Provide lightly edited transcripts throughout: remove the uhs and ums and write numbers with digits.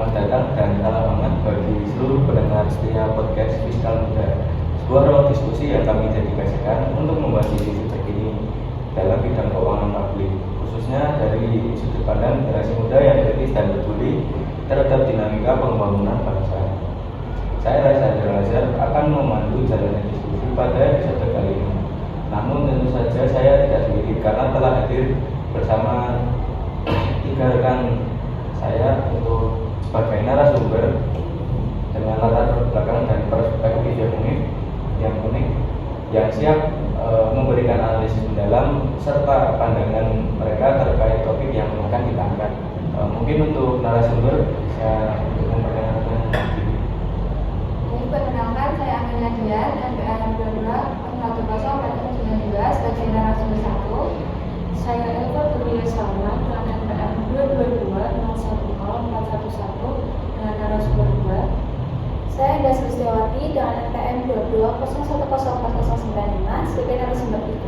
Selamat datang dan salam hangat bagi seluruh pendengar setia podcast Fiskal Muda, sebuah ruang diskusi yang kami dedikasikan untuk membahas isu terkini dalam bidang keuangan publik, khususnya dari sudut pandang generasi muda yang kritis dan peduli terhadap dinamika pembangunan bangsa. Saya Raisa Lazar akan memandu jalannya diskusi pada episode kali ini. Namun tentu saja saya tidak sendiri karena telah hadir bersama tiga rekan saya untuk sebagai narasumber dengan latar belakang dan perspektif yang unik yang siap memberikan analisis mendalam serta pandangan mereka terkait topik yang akan kita angkat. Mungkin untuk narasumber saya memperkenalkan diri. Perkenalkan, saya Amelia Dian, NPM 22 sebagai narasumber 1. Saya Elva Tulia Salma dengan NPM 222-010411 dengan narasumber 2. Saya Indah Sulistiawati dengan NPM 22010495 sebagai narasumber 3.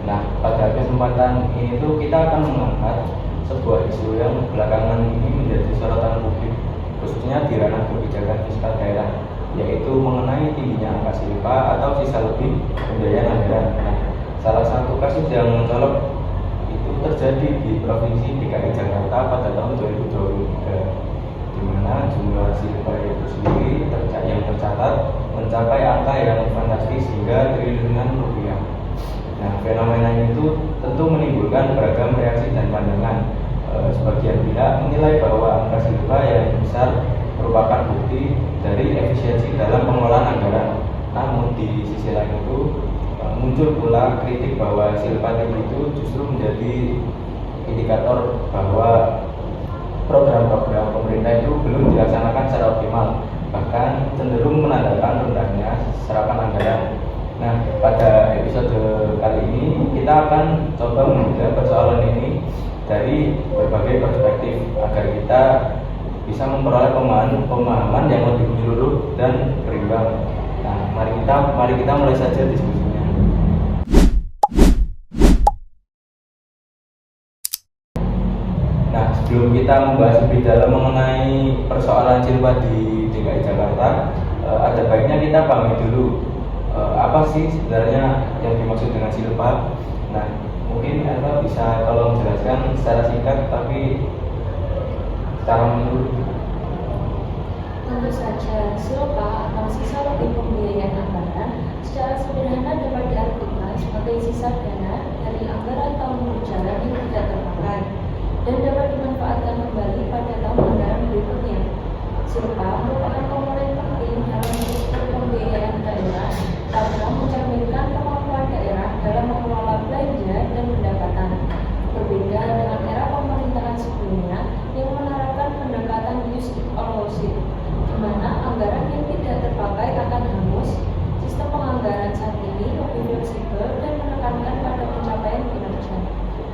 Nah, pada kesempatan ini tuh kita akan mengangkat sebuah isu yang belakangan ini menjadi sorotan publik, khususnya di ranah kebijakan fiskal daerah, yaitu mengenai tingginya angka silpa atau sisa lebih pembiayaan anggaran. Nah, salah satu kasus yang mencolok itu terjadi di Provinsi DKI Jakarta pada tahun 2023, di mana jumlah silpa itu sendiri yang tercatat mencapai angka yang fantastis hingga triliunan rupiah. Nah, fenomena itu tentu menimbulkan beragam reaksi dan pandangan. Sebagian pihak menilai bahwa angka silpa yang besar merupakan bukti dari efisiensi dalam pengelolaan anggaran. Namun di sisi lain itu muncul pula kritik bahwa silpa tinggi itu justru menjadi indikator bahwa program-program pemerintah itu belum dilaksanakan secara optimal, bahkan cenderung menandakan rendahnya serapan anggaran. Nah, pada episode kali ini kita akan coba membedah persoalan ini dari berbagai perspektif agar kita bisa memperoleh pemahaman yang lebih menyeluruh dan berimbang. Nah, mari kita mulai saja diskusinya. Nah, sebelum kita membahas lebih dalam mengenai persoalan silpa di DKI Jakarta, ada baiknya kita pahami dulu apa sih sebenarnya yang dimaksud dengan silpa. Nah, mungkin Anda bisa tolong jelaskan secara singkat tapi secara menyeluruh. Tentu saja, silpa atau sisa lebih pembiayaan anggaran secara sederhana dapat diartikan sebagai sisa dana dari anggaran tahun berjalan yang tidak terpakai dan dapat dimanfaatkan kembali pada tahun anggaran berikutnya. Silpa merupakan komponen penting dalam struktur pembiayaan daerah karena mencerminkan kemampuan daerah dalam mengelola belanja dan pendapatan. Berbeda dengan era pemerintahan sebelumnya yang menerapkan pendekatan use it or lose it, di mana anggaran yang tidak terpakai akan hangus. Sistem penganggaran saat ini lebih fleksibel dan menekankan pada pencapaian kinerja.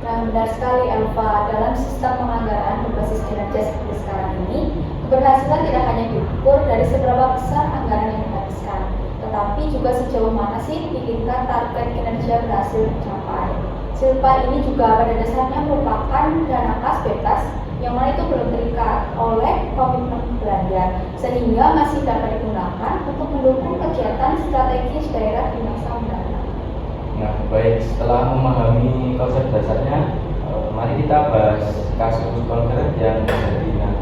Nah, benar sekali Elva, dalam sistem penganggaran berbasis kinerja seperti sekarang ini, keberhasilan tidak hanya diukur dari seberapa besar anggaran yang dihabiskan, tetapi juga sejauh mana sih tingkat target kinerja berhasil dicapai. Silpa ini juga pada dasarnya merupakan dana kas bebas yang mana itu belum terikat oleh komitmen belanja, sehingga masih dapat digunakan untuk mendukung kegiatan strategis daerah di masa mendatang. Nah, baik, setelah memahami konsep dasarnya, mari kita bahas kasus konkret yang terjadi. Nah,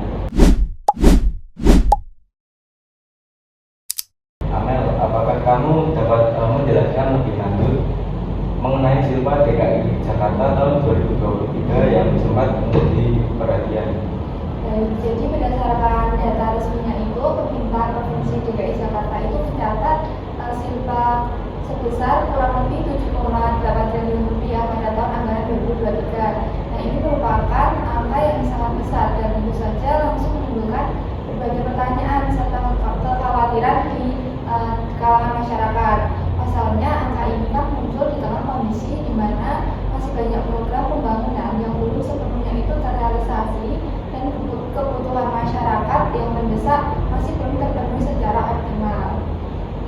Amel, apakah kamu dapat menjelaskan lebih lanjut mengenai silpa DKI Jakarta tahun 2023 yang sempat menjadi perhatian? Jadi berdasarkan data resminya itu, pemerintah Provinsi DKI Jakarta itu mencatat silpa sebesar kurang lebih 7,8 triliun rupiah pada tahun anggaran 2023. Nah, ini merupakan angka yang sangat besar dan tentu saja langsung menimbulkan berbagai pertanyaan serta kekhawatiran di kalangan masyarakat. Pasalnya angka ini kan muncul di tengah kondisi di mana masih banyak program pembangunan yang belum sepenuhnya itu terrealisasi dan kebutuhan masyarakat yang mendesak masih belum terpenuhi secara optimal.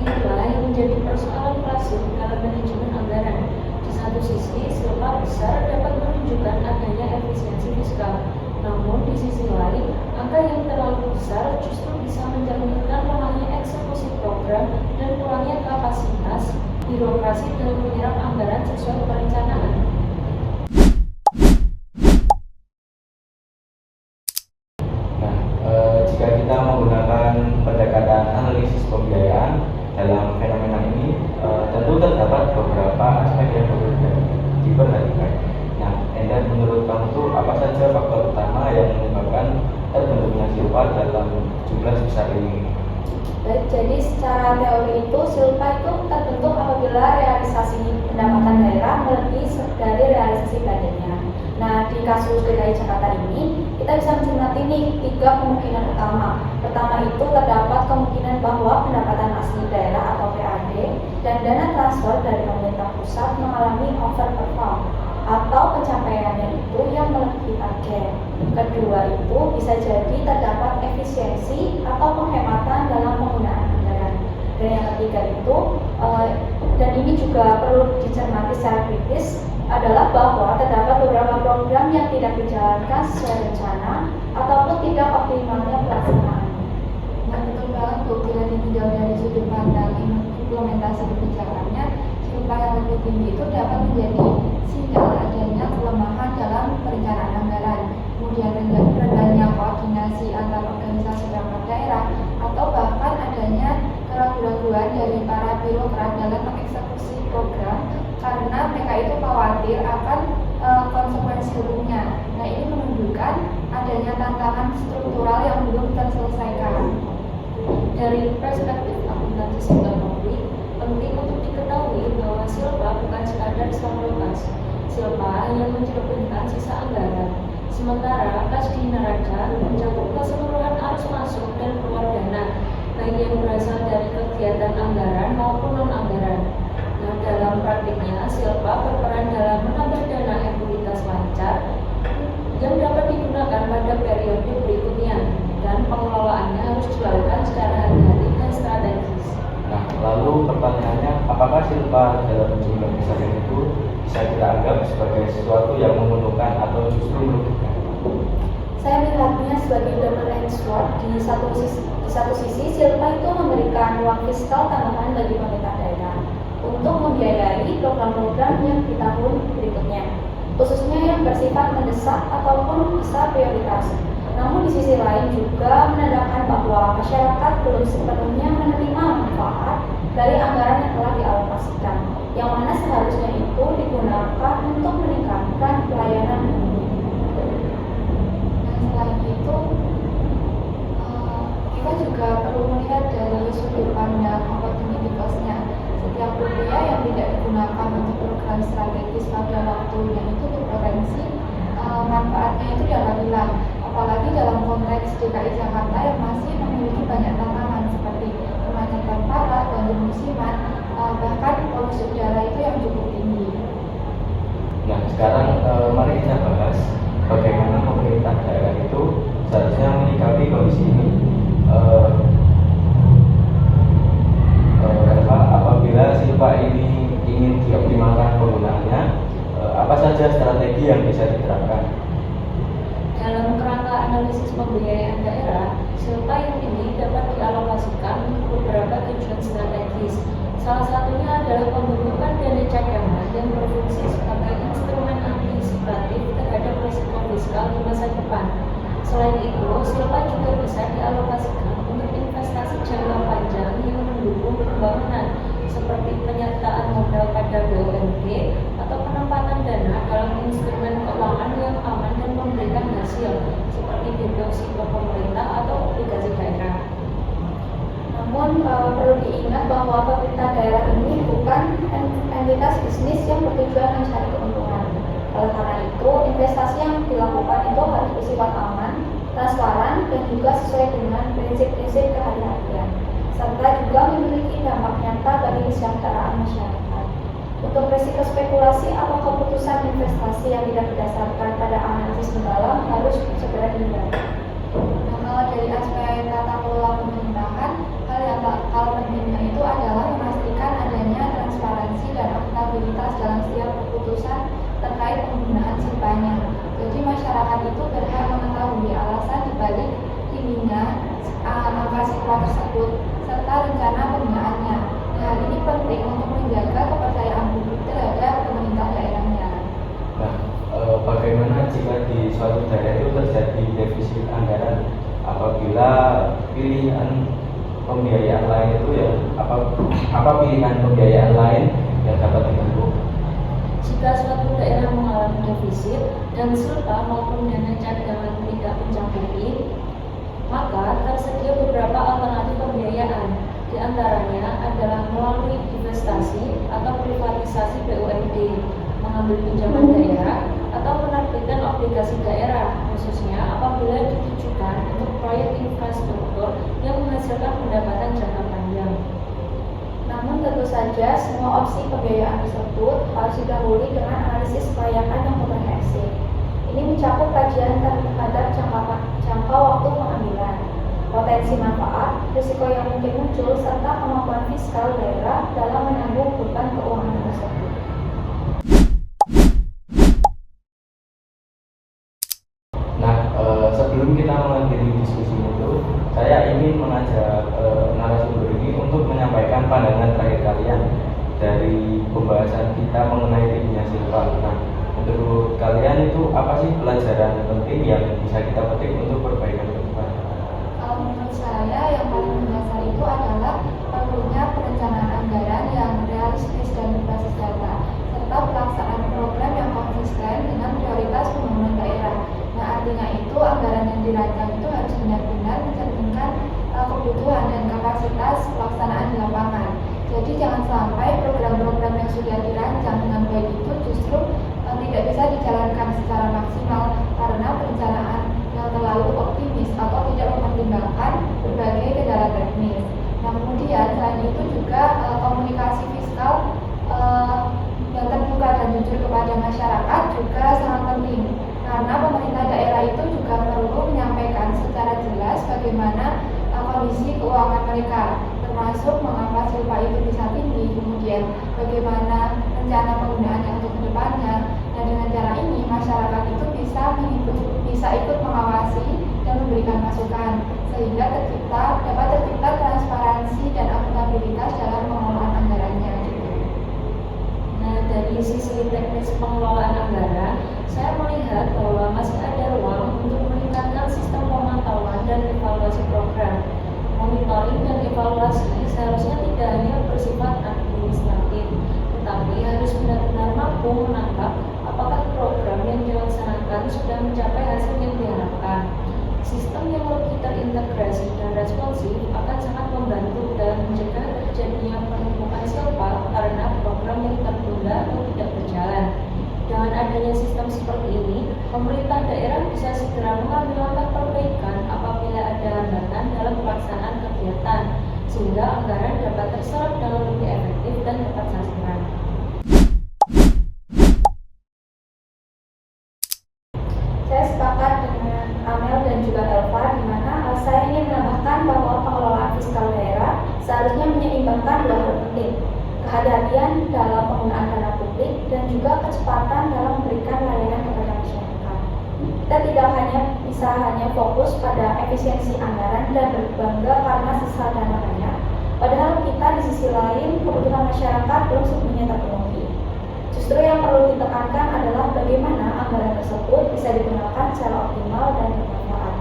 Inilah yang menjadi persoalan klasik dalam manajemen anggaran. Di satu sisi, silpa besar dapat menunjukkan adanya efisiensi fiskal. Namun di sisi lain, angka yang terlalu besar justru bisa mencerminkan lemahnya eksekusi program dan kurangnya kapasitas birokrasi dalam menyerap anggaran sesuai perencanaan. Nah, jika kita menggunakan pendekatan analisis pembiayaan dalam fenomena ini, tentu terdapat beberapa aspek yang perlu diperhatikan. Nah, Enda, menurut kamu tuh apa saja faktor utama yang menyebabkan terbentuknya silpa dalam jumlah sebesar ini? Baik, jadi secara teori itu silpa itu terbentuk apabila realisasi pendapatan daerah melebihi dari realisasi badannya. Nah, di kasus DKI Jakarta ini kita bisa mencermati nih 3 kemungkinan utama. Pertama itu terdapat kemungkinan bahwa pendapatan asli daerah atau PAD dan dana transfer dari pemerintah pusat mengalami overperform atau pencapaiannya itu yang melebihi target. Kedua itu bisa jadi terdapat efisiensi atau penghematan dalam penggunaan anggaran. Dan yang ketiga itu, dan ini juga perlu dicermati secara kritis, adalah bahwa terdapat beberapa program yang tidak dijalankan sesuai rencana ataupun tidak optimalnya pelaksanaan. Nah, betul banget Bu, bila ditinjau dari sudut pandang implementasi kebijakannya, silpa yang lebih tinggi itu dapat menjadi sinyal adanya kelemahan dalam perencanaan anggaran, kemudian rendahnya koordinasi antar organisasi perangkat daerah, atau bahkan adanya keraguan-keraguan dari para birokrat dalam mengeksekusi program karena mereka itu khawatir akan konsekuensi hukumnya. Nah, ini menunjukkan adanya tantangan struktural yang belum terselesaikan. Dari perspektif akuntansi ekonomi, penting untuk diketahui bahwa silpa bukan sekadar slalokas. Silpa hanya mencerminkan sisa anggaran, sementara kas di neraca mencakup keseluruhan arus masuk dan keluar dana, baik yang berasal dari kegiatan anggaran maupun non-anggaran. Nah, dalam praktiknya, silpa berperan dalam menambah dana ekuitas lancar yang dapat digunakan pada periode berikutnya, dan pengelolaannya harus dilakukan secara hati-hati dan strategis. Nah, lalu pertanyaannya, apakah silpa dalam jumlah besar itu bisa kita anggap sebagai sesuatu yang menguntungkan atau justru merugikan? Saya melihatnya sebagai double edged sword. Di satu sisi, silpa itu memberikan ruang fiskal tambahan bagi pemerintah daerah untuk membiayai program-program yang di tahun berikutnya, khususnya yang bersifat mendesak ataupun bisa prioritas. Namun di sisi lain juga menandakan bahwa masyarakat belum sepenuhnya menerima manfaat dari anggaran yang telah dialokasikan, yang mana seharusnya itu digunakan untuk meningkatkan pelayanan umum. Nah, selain itu, kita juga perlu melihat dari sudut pandang opportunity cost-nya. Setiap rupiah yang tidak digunakan untuk program strategis pada waktunya itu berpotensi manfaatnya itu dapat hilang. Apalagi dalam konteks DKI Jakarta yang masih memiliki banyak tantangan seperti kemacetan parah, banjir musiman, bahkan polusi udara itu yang cukup tinggi. Nah, sekarang mari kita bahas bagaimana pemerintah daerah itu seharusnya menyikapi kondisi ini. Apabila silpa ini ingin dioptimalkan penggunaannya, apa saja strategi yang bisa diterapkan? Dalam kerangka analisis pembiayaan daerah, silpa yang tinggi dapat dialokasikan untuk beberapa tujuan strategis. Salah satunya adalah pembentukan dana cadangan yang berfungsi sebagai instrumen antisipatif terhadap risiko fiskal di masa depan. Selain itu, silpa juga bisa dialokasikan untuk investasi jangka panjang yang mendukung pembangunan, seperti penyertaan modal pada BUMD atau penempatan dana dalam instrumen keuangan yang aman dan memberikan hasil, seperti deposito pemerintah atau obligasi daerah. Namun perlu diingat bahwa pemerintah daerah ini bukan entitas bisnis yang bertujuan mencari keuntungan. Oleh karena itu, investasi yang dilakukan itu harus bersifat aman, transparan, dan juga sesuai dengan prinsip-prinsip kehati-hatian, serta juga memiliki dampak nyata bagi kesejahteraan masyarakat. Untuk risiko spekulasi atau keputusan investasi yang tidak berdasarkan pada analisis mendalam harus segera dihindari. Nah, kalau dari aspek tata kelola pemerintahan, hal pentingnya itu adalah memastikan adanya transparansi dan akuntabilitas dalam setiap keputusan terkait penggunaan silpanya. Jadi masyarakat itu berhak mengetahui alasan dibalik tingginya silpa tersebut serta rencana penggunaannya. Hal ini penting untuk menjaga kepercayaan publik terhadap pemerintah daerahnya. Nah, bagaimana jika di suatu daerah itu terjadi defisit anggaran apabila pilihan pembiayaan lain itu ya apa pilihan pembiayaan lain yang dapat ditempuh? Jika suatu daerah mengalami defisit dan silpa maupun dana cadangan tidak mencakupi, maka tersedia beberapa alternatif pembiayaan. Di antaranya adalah melalui investasi atau privatisasi BUMD, mengambil pinjaman daerah, atau menerbitkan obligasi daerah, khususnya apabila ditujukan untuk proyek infrastruktur yang menghasilkan pendapatan jangka panjang. Namun tentu saja semua opsi pembiayaan tersebut harus didahului dengan analisis kelayakan yang komprehensif. Ini mencakup kajian terhadap jangka waktu pengambilan, potensi manfaat, risiko yang mungkin muncul, serta kemampuan fiskal daerah dalam menanggung beban keuangan tersebut. Nah, sebelum kita mengakhiri diskusi itu, saya ingin mengajak narasumber ini untuk menyampaikan pandangan terakhir kalian dari pembahasan kita mengenai tingginya silpa. Nah, menurut kalian itu apa sih pelajaran penting yang bisa kita petik untuk perbaikan ke depan? Kalau menurut saya yang paling mendasar itu adalah perlunya perencanaan anggaran yang realistis dan berbasis data, serta pelaksanaan program yang konsisten dengan prioritas pembangunan daerah. Nah, artinya itu anggaran yang dirancang itu harus benar-benar mencerminkan kebutuhan dan kapasitas pelaksanaan di lapangan. Jadi jangan sampai program-program yang sudah dirancang dengan baik itu justru tidak bisa dijalankan secara maksimal karena perencanaan yang terlalu optimis atau tidak mempertimbangkan berbagai kendala teknis. Nah, kemudian selain itu juga komunikasi fiskal yang terbuka dan jujur kepada masyarakat juga sangat penting karena pemerintah daerah itu juga perlu menyampaikan secara jelas bagaimana kondisi keuangan mereka, termasuk mengapa silpa itu bisa tinggi, kemudian bagaimana rencana penggunaannya untuk kedepannya. Nah, dengan cara ini masyarakat itu bisa ikut mengawasi dan memberikan masukan sehingga dapat tercipta transparansi dan akuntabilitas dalam pengelolaan anggarannya. Nah, dari sisi teknis pengelolaan anggaran, saya melihat bahwa masih ada ruang untuk meningkatkan sistem pemantauan dan evaluasi program. Monitoring dan evaluasi seharusnya tidak hanya bersifat administratif, tetapi harus benar-benar mampu menangkap apakah program yang dilaksanakan sudah mencapai hasil yang diharapkan. Sistem yang lebih terintegrasi dan responsif akan sangat membantu dalam mencegah terjadinya penumpukan silpa karena program yang tertunda atau tidak berjalan. Dengan adanya sistem seperti ini, pemerintah daerah bisa segera mengambil langkah perbaikan apabila ada hambatan dalam pelaksanaan kegiatan, sehingga anggaran dapat terserap dengan lebih efektif dan tepat sasaran. Saya sepakat dengan Amel dan juga Elva, di mana saya ingin menambahkan bahwa pengelolaan fiskal daerah seharusnya menyeimbangkan dua hal penting, kehati-hatian dalam penggunaan dana publik dan juga kecepatan dalam memberikan layanan kepada masyarakat. Kita tidak bisa hanya fokus pada efisiensi anggaran dan berbangga karena sisa dana banyak, padahal kita di sisi lain kebutuhan masyarakat belum sepenuhnya terpenuhi. Justru yang perlu ditekankan adalah bagaimana anggaran tersebut bisa digunakan secara optimal dan bermanfaat.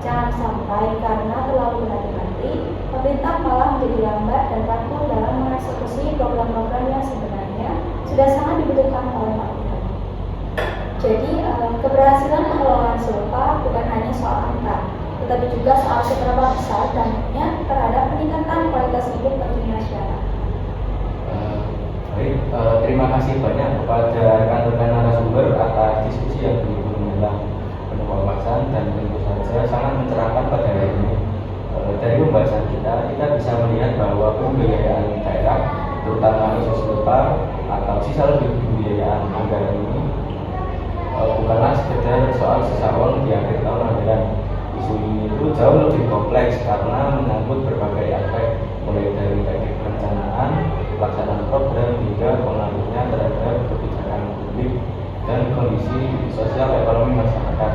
Jangan sampai karena terlalu berhati-hati, pemerintah malah menjadi lambat dan ragu dalam mengeksekusi program-program yang sebenarnya sudah sangat dibutuhkan oleh masyarakat. Jadi, keberhasilan pengelolaan silpa bukan hanya soal angka, tetapi juga soal seberapa besar dampaknya terhadap peningkatan kualitas hidup bagi masyarakat. Baik, terima kasih banyak kepada rekan-rekan narasumber atas diskusi yang begitu mendalam, penuh wawasan dan tentu saja sangat mencerahkan pada hari ini. Dari pembahasan kita bisa melihat bahwa pembiayaan daerah, terutama isu silpa atau sisa lebih pembiayaan anggaran ini bukanlah sekedar soal sisa uang di akhir tahun anggaran. Isu ini itu jauh lebih kompleks karena menyangkut berbagai aspek, mulai dari teknik perencanaan, pelaksanaan program hingga pengaruhnya terhadap kebijakan publik dan kondisi sosial ekonomi masyarakat.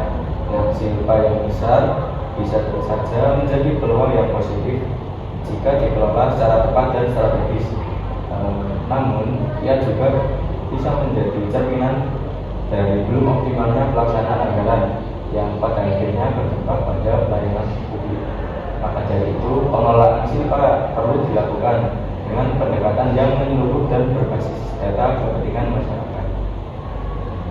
Nah, silpa yang besar bisa saja menjadi peluang yang positif jika dikelola secara tepat dan strategis. Namun, ia juga bisa menjadi cerminan dari belum optimalnya pelaksanaan anggaran yang pada akhirnya berdampak pada pelayanan publik. Maka dari itu, pengelolaan SILPA perlu dilakukan dengan pendekatan yang menyeluruh dan berbasis data kepentingan masyarakat.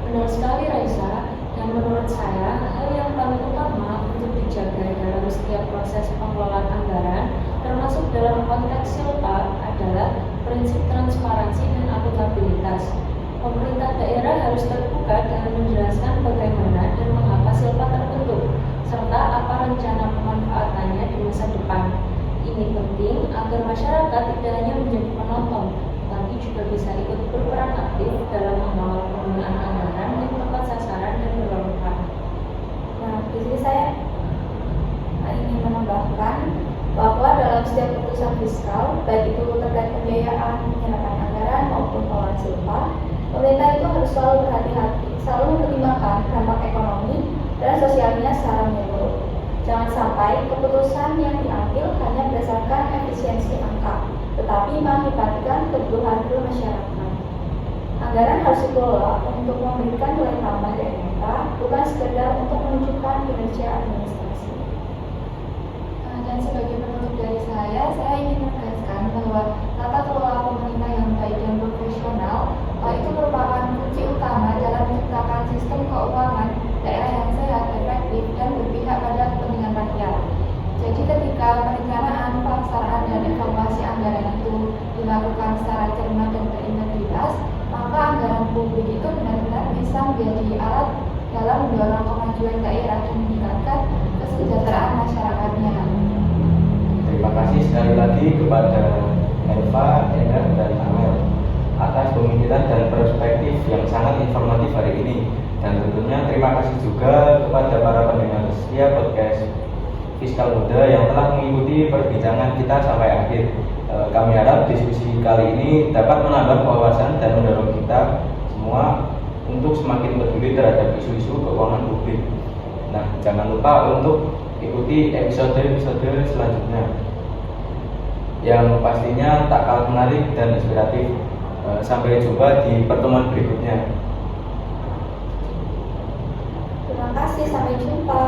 Benar sekali Raisa, dan menurut saya hal yang paling utama untuk dijaga dalam setiap proses pengelolaan anggaran, termasuk dalam konteks SILPA, adalah prinsip transparansi dan akuntabilitas. Pemerintah daerah harus terbuka dengan menjelaskan bagaimana dan mengapa SILPA terbentuk, serta apa rencana pemanfaatannya di masa depan. Ini penting agar masyarakat tidak hanya menjadi penonton, tapi juga bisa ikut berperan aktif dalam mengawal penggunaan anggaran yang tepat sasaran dan bermanfaat. Nah, di sini saya ingin menambahkan bahwa dalam setiap keputusan fiskal, baik itu terkait pembiayaan, penyerapan anggaran maupun pengelolaan SILPA, pemerintah itu harus selalu berhati-hati, selalu mempertimbangkan dampak ekonomi dan sosialnya secara menyeluruh. Jangan sampai keputusan yang diambil hanya berdasarkan efisiensi angka, tetapi mengakibatkan kebutuhan real masyarakat. Anggaran harus dikelola untuk memberikan nilai tambah dan nyata, bukan sekedar untuk menunjukkan kinerja administrasi. Dan sebagai penutup dari saya ingin menegaskan bahwa tata kelola pemerintah yang baik dan profesional itu merupakan kunci utama dalam menciptakan sistem keuangan daerah yang sehat, efektif, dan berpihak pada kepentingan rakyat. Jadi ketika perencanaan, pelaksanaan, dan evaluasi anggaran itu dilakukan secara cermat dan berintegritas, maka anggaran publik itu benar-benar bisa menjadi alat dalam mendorong kemajuan daerah dan meningkatkan kesejahteraan masyarakatnya. Terima kasih sekali lagi kepada Elva, Eda, dan Amel atas pemikiran dan perspektif yang sangat informatif hari ini. Dan tentunya terima kasih juga kepada para pendengar setia podcast Fiskal Muda yang telah mengikuti perbincangan kita sampai akhir. Kami harap diskusi kali ini dapat menambah wawasan dan mendorong kita semua untuk semakin peduli terhadap isu-isu keuangan publik. Nah, jangan lupa untuk ikuti episode-episode selanjutnya yang pastinya tak kalah menarik dan inspiratif. Sampai jumpa di pertemuan berikutnya. Terima kasih, sampai jumpa.